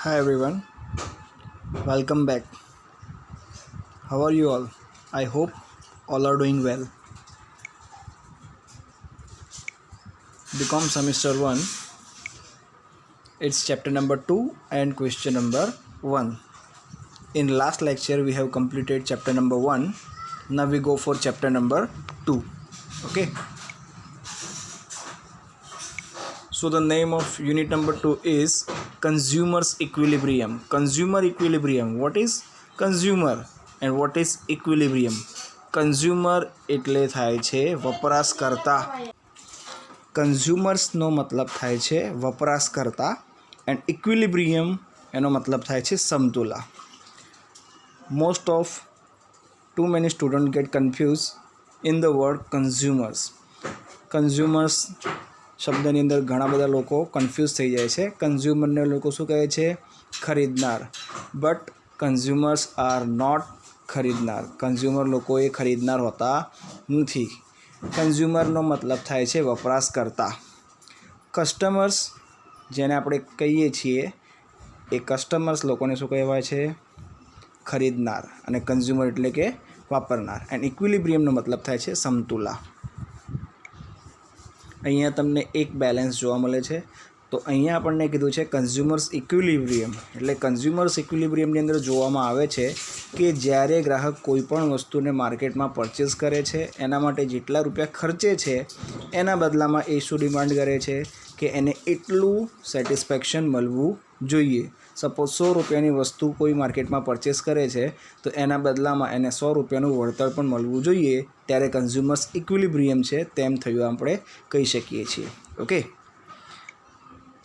Hi everyone, welcome back. How are you all? I hope all are doing well. Become semester 1, it's chapter number 2 and question number 1. In last lecture we have completed chapter number 1. Now we go for chapter number 2. Okay. So the name of unit number 2 is Consumer's Equilibrium. Consumer equilibrium. What is consumer and what is equilibrium? Consumer એટલે થાય છે વપરાશકર્તા. કન્ઝ્યુમર્સનો મતલબ થાય છે વપરાશકર્તા and equilibrium એનો મતલબ થાય છે સમતુલા. Most of too many student get confuse in the word consumers. Consumers શબ્દની અંદર ઘણા બધા લોકો કન્ફ્યુઝ થઈ જાય છે. કન્ઝ્યુમરને લોકો શું કહે છે? ખરીદનાર. બટ કન્ઝ્યુમર્સ આર નોટ ખરીદનાર. કન્ઝ્યુમર લોકો એ ખરીદનાર હોતા નથી. કન્ઝ્યુમરનો મતલબ થાય છે વપરાશકર્તા. કસ્ટમર્સ જેને આપણે કહીએ છીએ એ કસ્ટમર્સ લોકોને શું કહેવાય છે? ખરીદનાર. અને કન્ઝ્યુમર એટલે કે વાપરનાર. એન્ડ ઇક્વિલિબ્રિયમનો મતલબ થાય છે સમતુલા. અહીંયા તમને એક બેલેન્સ જોવા મળે છે. તો અહીંયા આપણને કીધું છે કન્ઝ્યુમર્સ ઇક્વિલિબ્રિયમ. એટલે કન્ઝ્યુમર્સ ઇક્વિલિબ્રિયમની અંદર જોવામાં આવે છે કે જ્યારે ગ્રાહક કોઈ પણ વસ્તુને માર્કેટમાં પરચેસ કરે છે એના માટે જેટલા રૂપિયા ખર્ચે છે એના બદલામાં એ શું ડિમાન્ડ કરે છે કે એને એટલું સેટિસ્ફેક્શન મળવું જોઈએ. સપોઝ 100 રૂપિયાની વસ્તુ કોઈ માર્કેટમાં પરચેસ કરે છે તો એના બદલામાં એને 100 રૂપિયાનું વળતર પણ મળવું જોઈએ. ત્યારે કન્ઝ્યુમર્સ ઇક્વિલિબ્રિયમ છે તેમ થયું આપણે કહી શકીએ છીએ. ઓકે.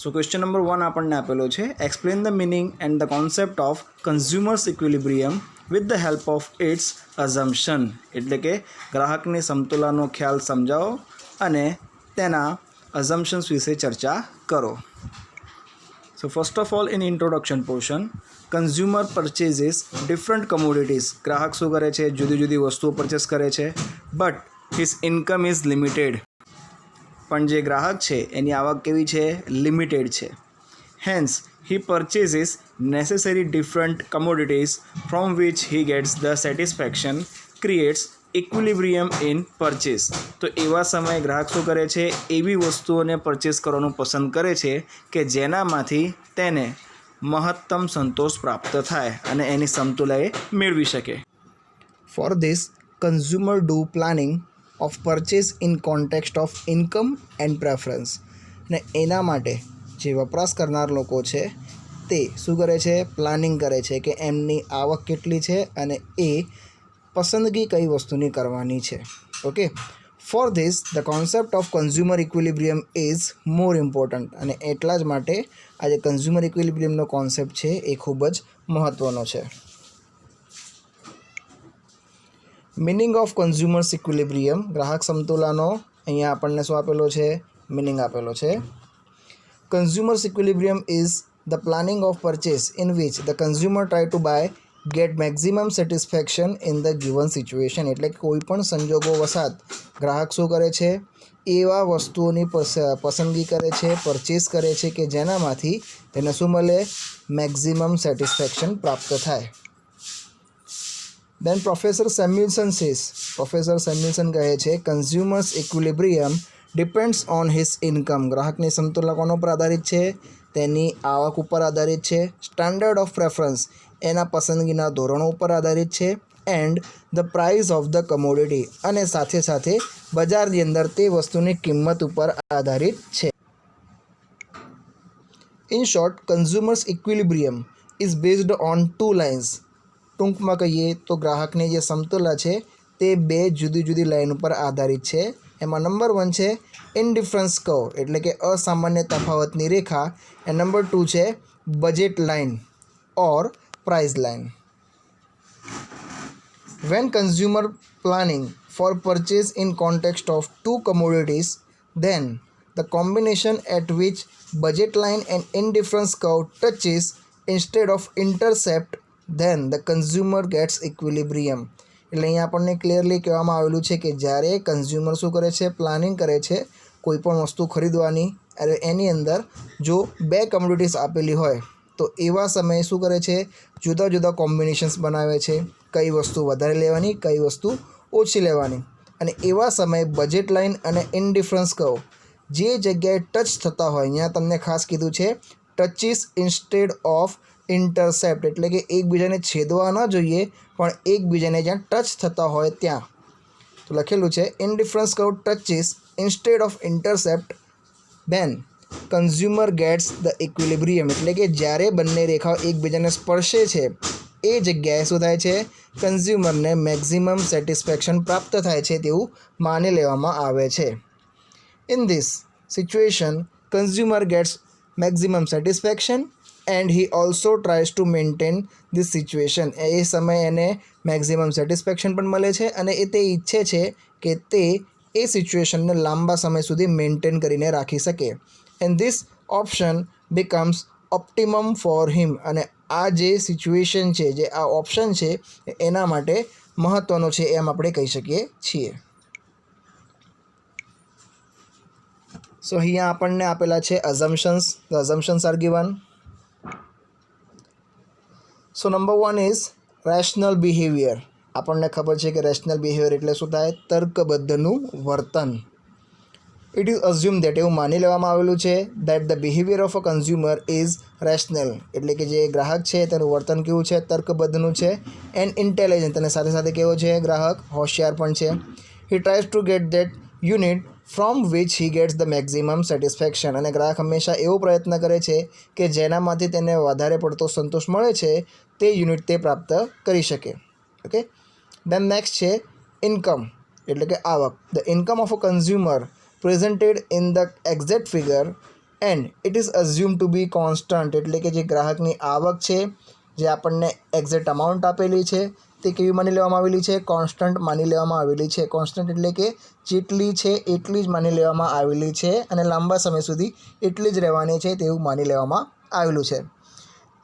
સો ક્વેશ્ચન નંબર 1 આપણને આપેલો છે. Explain the meaning and the concept of consumers equilibrium with the help of its assumption. એટલે કે ગ્રાહકની સમતુલાનો ખ્યાલ સમજાવો અને તેના અઝમ્પશન્સ વિશે ચર્ચા કરો. So first of all in introduction portion, consumer purchases different commodities. ગ્રાહક શું કરે છે? જુદી જુદી વસ્તુઓ પરચેસ કરે છે. But his income is limited. પણ જે ગ્રાહક છે એની આવક કેવી છે? લિમિટેડ છે. Hence he purchases necessary different commodities from which he gets the satisfaction, creates equilibrium in purchase. તો એવા સમયે ગ્રાહક શું કરે છે? એવી વસ્તુઓને પરચેસ કરવાનું પસંદ કરે છે કે જેનામાંથી તેને મહત્તમ સંતોષ પ્રાપ્ત થાય અને એની સમતુલા એ મેળવી શકે. For this consumer do planning of purchase in context of income and preference. ને એના માટે જે વપરાશ કરનાર લોકો છે તે શું કરે છે? પ્લાનિંગ કરે છે કે એમની આવક કેટલી છે અને એ પસંદગી કઈ વસ્તુની કરવાની છે. Okay. For this the concept of consumer equilibrium is more important. અને એટલા જ માટે આ જે કન્ઝ્યુમર ઇક્વિલિબ્રિયમનો કોન્સેપ્ટ છે એ ખૂબ જ મહત્ત્વનો છે. Meaning of consumers equilibrium. ગ્રાહક સમતુલાનો અહીંયા આપણને શું આપેલો છે? મિનિંગ આપેલો છે. Consumers equilibrium is the planning of purchase in which the consumer try to buy get maximum satisfaction in the given situation. એટલે કે કોઈ પણ સંજોગો વસાત ગ્રાહક શું કરે છે? એવા વસ્તુઓની પસંદગી કરે છે, પરચેસ કરે છે કે જેનામાંથી તેને શું મળે? મેક્ઝિમમ સેટિસ્ફેક્શન પ્રાપ્ત થાય. દેન પ્રોફેસર સેમ્યુલ્સન સેઝ. પ્રોફેસર સેમ્યુલ્સન કહે છે consumers equilibrium depends on his income. ગ્રાહકની સમતુલા કોનો પર આધારિત છે? તેની આવક ઉપર આધારિત છે. સ્ટાન્ડર્ડ ઓફ પ્રેફરન્સ એના પસંદગીના ધોરણો ઉપર આધારિત છે. And the price of the commodity અને સાથે સાથે બજારની અંદર તે વસ્તુની કિંમત ઉપર આધારિત છે. In short consumers equilibrium is based on 2 lines. ટૂંકમાં કહીએ તો ગ્રાહકની જે સમતુલા છે તે 2 જુદી જુદી લાઇન ઉપર આધારિત છે. એમાં નંબર 1 છે ઇનડિફરન્સ કર્વ એટલે કે અસામાન્ય તફાવતની રેખા. એ નંબર 2 છે budget line or price line. When consumer planning for purchase in context of 2 commodities, then the combination at which budget line and indifference curve touches instead of intercept, then the consumer gets equilibrium. એટલે અહીંયા આપણને clearly કહેવામાં આવેલું છે કે જ્યારે consumer શું કરે છે? પ્લાનિંગ કરે છે કોઈ પણ વસ્તુ ખરીદવાની. એની અંદર જો 2 કમોડિટીઝ આપેલી હોય તો એવા સમયે શું કરે છે, જુદા જુદા કોમ્બિનેશન્સ બનાવે છે, કઈ વસ્તુ વધારે લેવાની, કઈ વસ્તુ ઓછી લેવાની. અને એવા સમયે બજેટ લાઇન અને ઇનડિફરન્સ કર્વ જે જગ્યાએ ટચ થતા હોય, અહીંયા તમને ખાસ કીધું છે ટચીસ ઇન્સ્ટેડ ઓફ ઇન્ટરસેપ્ટ, એટલે કે એકબીજાને છેદવા ન જોઈએ પણ એકબીજાને જ્યાં ટચ થતા હોય ત્યાં. તો લખેલું છે indifference curve touches instead of intercept then consumer gets the equilibrium, એટલે કે જ્યારે બંને રેખાઓ એકબીજાને સ્પર્શે છે એ જગ્યાએ શું થાય છે, કન્ઝ્યુમરને મેક્સિમમ સેટિસ્ફેક્શન પ્રાપ્ત થાય છે તેવું માની લેવામાં આવે છે. In this situation consumer gets maximum satisfaction and he also tries to maintain this situation. એ સમયે એને મેક્સિમમ સેટિસ્ફેક્શન પણ મળે છે અને એ તે ઈચ્છે છે કે તે એ સિચ્યુએશનને લાંબા સમય સુધી મેન્ટેન કરીને રાખી શકે. And this option becomes optimum for him, અને આ જે સિચ્યુએશન છે, જે આ ઓપ્શન છે એના માટે મહત્ત્વનો છે એમ આપણે કહી શકીએ છીએ. સો અહીંયા આપણને આપેલા છે અઝમ્પશન્સ. The અઝમ્પશન્સ R given. So number 1 is rational behaviour. આપણને ખબર છે કે રેશનલ બિહેવિયર એટલે શું થાય, તર્કબદ્ધનું વર્તન. ઇટ ઇઝ અઝ્યુમ દેટ, એવું માની લેવામાં આવેલું છે that the behaviour of a consumer is rational, એટલે કે જે ગ્રાહક છે તેનું વર્તન કેવું છે, તર્કબદ્ધનું છે. એન્ડ ઇન્ટેલિજન્ટ, અને સાથે સાથે કેવો છે, ગ્રાહક હોશિયાર પણ છે. He tries to get that unit from which he gets the maximum satisfaction, અને ગ્રાહક હંમેશા એવો પ્રયત્ન કરે છે કે જેનામાંથી તેને વધારે પડતો સંતોષ મળે છે તે યુનિટ તે પ્રાપ્ત કરી શકે. ઓકે. દેન નેક્સ્ટ છે ઇન્કમ, એટલે કે આવક. The income of a consumer presented in the exact figure and it is assumed to be constant, એટલે કે જે ગ્રાહકની આવક છે, જે આપણને એક્ઝેક્ટ અમાઉન્ટ આપેલી છે તે કેવી માની લેવામાં આવેલી છે, કોન્સ્ટન્ટ માની લેવામાં આવેલી છે. કોન્સ્ટન્ટ એટલે કે જેટલી છે એટલી જ માની લેવામાં આવેલી છે અને લાંબા સમય સુધી એટલી જ રહેવાની છે તેવું માની લેવામાં આવેલું છે.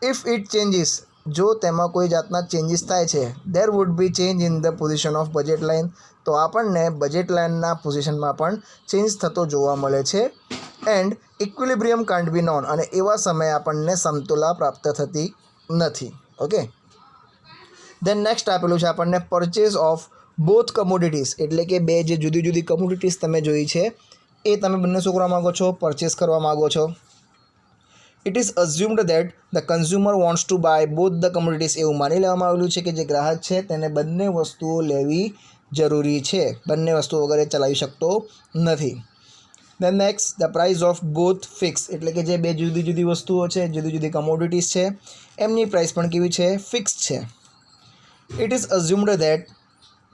ઇફ ઇટ ચેન્જીસ, જો તેમાં કોઈ જાતના ચેન્જીસ થાય છે, there would be change in the position of budget line, તો આપણને બજેટ લાઇનના પોઝિશનમાં પણ ચેન્જ થતો જોવા મળે છે. And equilibrium can't B non, અને એવા સમયે આપણને સમતુલા પ્રાપ્ત થતી નથી. ઓકે. દેન નેક્સ્ટ આપેલું છે આપણને પરચેઝ ઓફ બોથ કમોડિટીઝ, એટલે કે બે જે જુદી જુદી કમોડિટીઝ તમે જોઈ છે એ તમે બંને શું કરવા માગો છો, પરચેસ કરવા માગો છો. It is assumed that the consumer wants to buy both the commodities, એવું માની લેવામાં આવેલું છે કે જે ગ્રાહક છે તેને બંને વસ્તુઓ લેવી જરૂરી છે, બંને વસ્તુઓ વગર એ ચલાવી શકતો નથી. Then next the price of both fix, એટલે કે જે બે જુદી જુદી વસ્તુઓ છે, જુદી જુદી કમોડિટીઝ છે, એમની પ્રાઇસ પણ કેવી છે, ફિક્સ છે. It is assumed that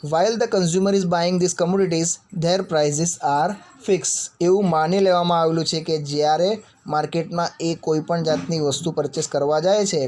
while the consumer is buying these commodities their prices are fixed, એવું માની લેવામાં આવેલું છે કે જ્યારે માર્કેટમાં એ કોઈપણ જાતની વસ્તુ પરચેસ કરવા જાય છે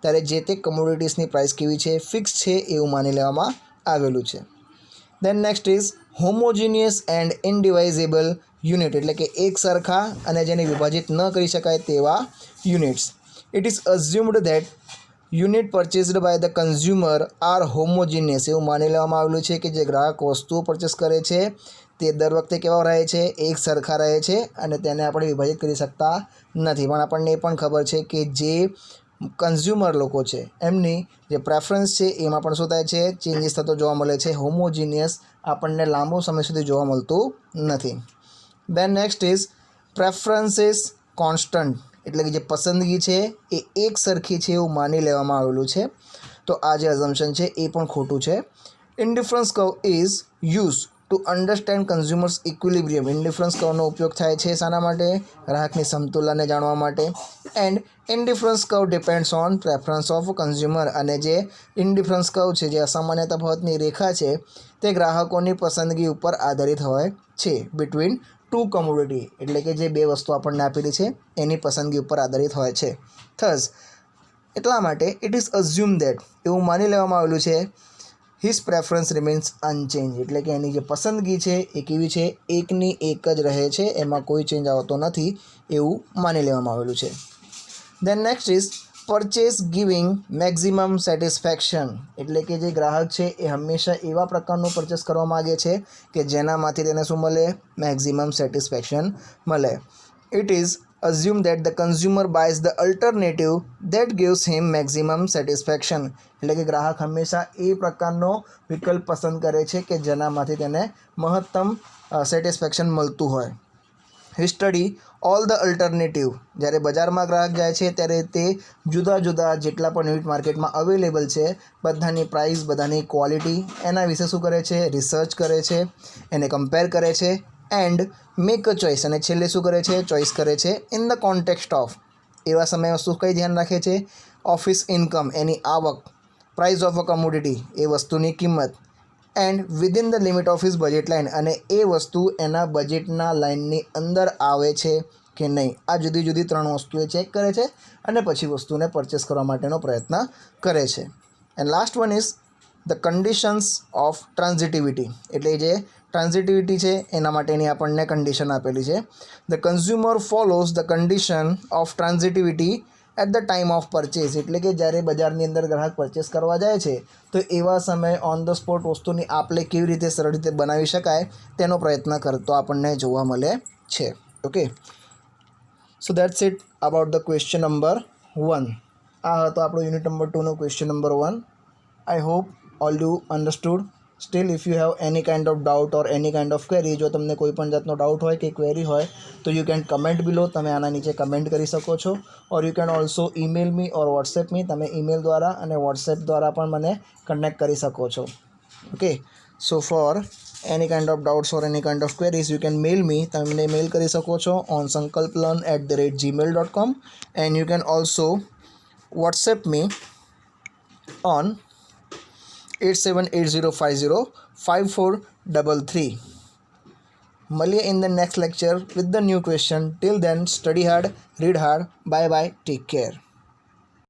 ત્યારે જે તે કમોડિટીઝની પ્રાઇસ કેવી છે, ફિક્સ છે એવું માની લેવામાં આવેલું છે. Then next is homogeneous and indivisible unit, એટલે કે એક સરખા અને જેને વિભાજિત ન કરી શકાય તેવા units. It is assumed that unit purchased by the consumer are homogeneous, એવું માની લેવામાં આવેલું છે કે જે ગ્રાહક વસ્તુઓ પરચેસ કરે છે તે દર વખતે કેવા રહે છે, એક સરખા રહે છે અને તેને આપણે વિભાજિત કરી શકતા નથી. પણ આપણને એ પણ ખબર છે કે જે કન્ઝ્યુમર લોકો છે એમની જે પ્રેફરન્સ છે એમાં પણ શું થાય છે, ચેન્જીસ થતો જોવા મળે છે. હોમોજીનિયસ આપણને લાંબો સમય સુધી જોવા મળતું નથી. Then next is preferences constant, એટલે કે જે પસંદગી છે એ એક સરખી છે એવું માની લેવામાં આવેલું છે. તો આ જે અઝમ્પશન છે એ પણ ખોટું છે. Indifference curve is use to understand consumers equilibrium, indifference કર્વનો ઉપયોગ થાય છે શાના માટે, ગ્રાહકની સમતુલાને જાણવા માટે. And indifference curve depends on preference of consumer, અને જે ઇન્ડિફરન્સ કર્વ છે, જે અસામાન્ય તફાવતની રેખા છે તે ગ્રાહકોની પસંદગી ઉપર આધારિત હોય છે. બિટવીન ટુ કમોડિટી, એટલે કે જે બે વસ્તુ આપણને આપેલી છે એની પસંદગી ઉપર આધારિત હોય છે. થસ એટલા માટે ઇટ ઇઝ અઝ્યુમ દેટ, એવું માની લેવામાં આવેલું છે હિઝ પ્રેફરન્સ રિમેન્સ અનચેન્જ, એટલે કે એની જે પસંદગી છે એ કેવી છે, એકની એક જ રહે છે, એમાં કોઈ ચેન્જ આવતો નથી એવું માની લેવામાં આવેલું છે. Then next is purchase giving maximum satisfaction, એટલે કે જે ગ્રાહક છે એ હંમેશા એવા પ્રકારનું પરચેસ કરવા માગે છે કે જેનામાંથી તેને શું મળે, મેક્સિમમ સેટિસ્ફેક્શન મળે. It is assume that the consumer buys the alternative that gives him maximum satisfaction. એટલે કે ગ્રાહક હંમેશા એ પ્રકારનો વિકલ્પ પસંદ કરે છે કે જેનામાંથી તેને મહત્તમ સેટિસ્ફેક્શન મળતું હોય. he study all the alternative. જ્યારે બજારમાં ગ્રાહક જાય છે ત્યારે તે જુદા જુદા જેટલા પણ યુનિટ માર્કેટમાં અવેલેબલ છે બધાની પ્રાઇસ, બધાની ક્વોલિટી, એના વિશે શું કરે છે? રિસર્ચ કરે છે, એને કમ્પેર કરે છે એન્ડ મેક અ ચોઇસ, અને છેલ્લે શું કરે છે? ચોઇસ કરે છે. ઇન ધ કોન્ટેક્સ્ટ ઓફ, એવા સમયે વસ્તુ કઈ ધ્યાન રાખે છે? ઓફિસ ઇન્કમ, એની આવક, પ્રાઇસ ઓફ અ કમોડિટી, એ વસ્તુની કિંમત, and within the limit of his budget line, અને એ વસ્તુ એના બજેટના લાઇનની અંદર આવે છે કે નહીં. આ જુદી જુદી 3 વસ્તુ એ ચેક કરે છે અને પછી વસ્તુને પરચેસ કરવા માટેનો પ્રયત્ન કરે છે. And last one is the conditions of transitivity. એટલે જે ટ્રાન્ઝિટિવિટી છે એના માટેની આપણને કન્ડિશન આપેલી છે. The consumer follows the condition of transitivity at the time of purchase. એટલે કે જ્યારે બજારની અંદર ગ્રાહક પરચેસ કરવા જાય છે તો એવા સમયે ઓન ધ સ્પોટ વસ્તુની આપલે કેવી રીતે સરળ રીતે બનાવી શકાય તેનો પ્રયત્ન કરતો આપણને જોવા મળે છે. Okay, so that's it about the question number 1. આ હતો આપણો યુનિટ નંબર 2નો question number 1. I hope all you understood. Still if you have any kind of doubt or any kind of query, જો તમને કોઈ પણ જાતનો ડાઉટ હોય કે ક્વેરી હોય તો યુ કેન કમેન્ટ બિલો. તમે આના નીચે કમેન્ટ કરી શકો છો. Or you can also email me or WhatsApp me. તમે ઈમેલ દ્વારા અને વોટ્સએપ દ્વારા પણ મને કનેક્ટ કરી શકો છો. Okay, so for any kind of doubts or any kind of queries you can mail me. તમે મેલ કરી શકો છો on sankalplearn@gmail.com and you can also WhatsApp me on 8780505433. મળીએ in the next lecture with the new question. Till then study hard, read hard. Bye bye, take care.